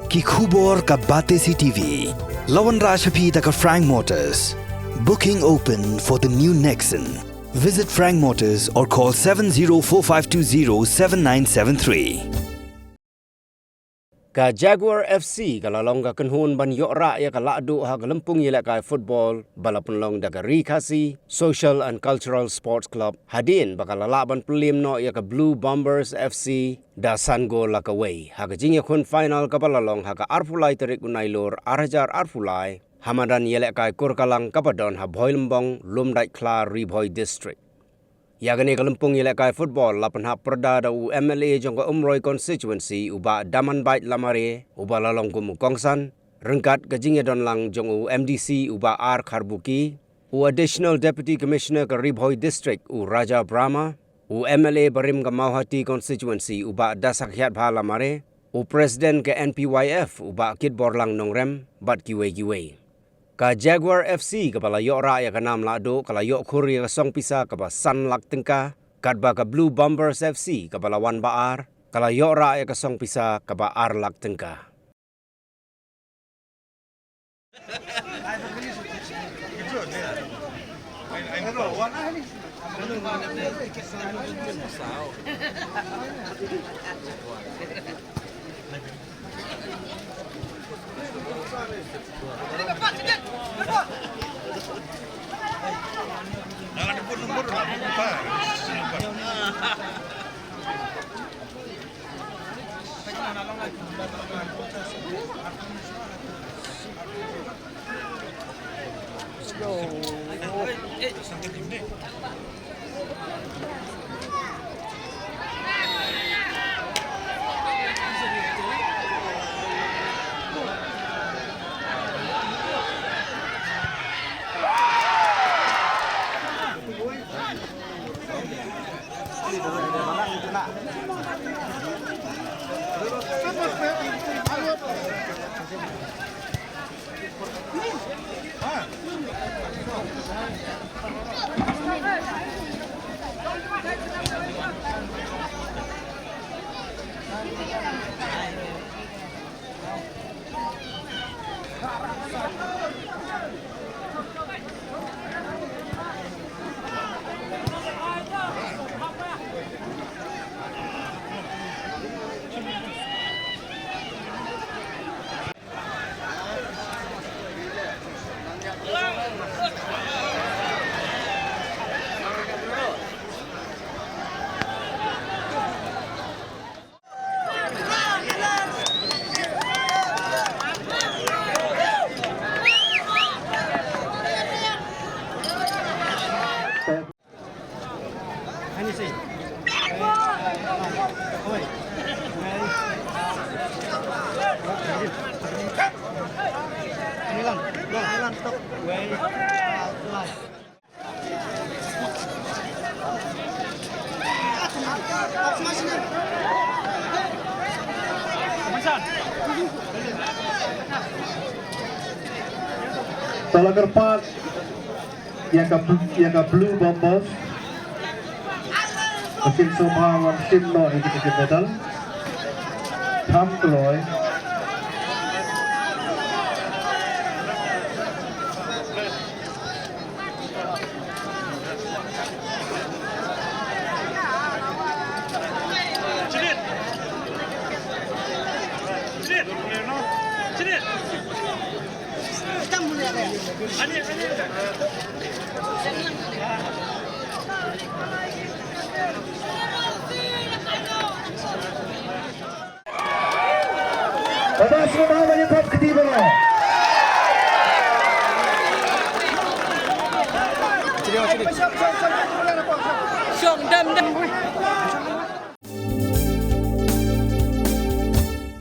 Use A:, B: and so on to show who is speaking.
A: Ki khubor ka bate si TV. Lawan Rashapi taka Frank Motors. Booking open for the new Nexon. Visit Frank Motors or call 7045207973.
B: Ka Jaguar FC kalalong ka kenhun ban yokra ya ka ladu ha galempung yela ka football balapun long da ka Rkscsc Social and Cultural Sports Club hadin bakalala ban pelim no ya ka Blue Bombers FC da Sango Lakaway ha ka jingya kun final ka balalong ha ka arfulai terik unailor arhajar arfulai hamadan yela ka kurkalang kapadon ha Boilembong Lumdai Kla Riboy District. Yagani kalempung yelekai football lapan hap perda da u MLA jongko umroi constituency uba daman bait lamare uba lalong kumu kongsan rengkat kajingya don lang jong u MDC uba R Karbuki u additional deputy commissioner ke Ribhoi district u Raja Brahma u MLA Barim ke Mauhati constituency uba dasak hiat bha lamare u president ke NPYF uba kit borlang nongrem bat kiwe. Ka Jaguar FC kepala yok ra ya kanam lado kala yok khuri ka song pisa kapa san lak tengka kadba ka Blue Bombers FC kepala wan baar kala yok ra ya ka song pisa kapa ar lak tengka.
C: Tolong kerpat yang ke Blue Bombers mesin Sumha mesin no ini kita medal tham rồi Pada semua menyebab ketiga. Syok dam.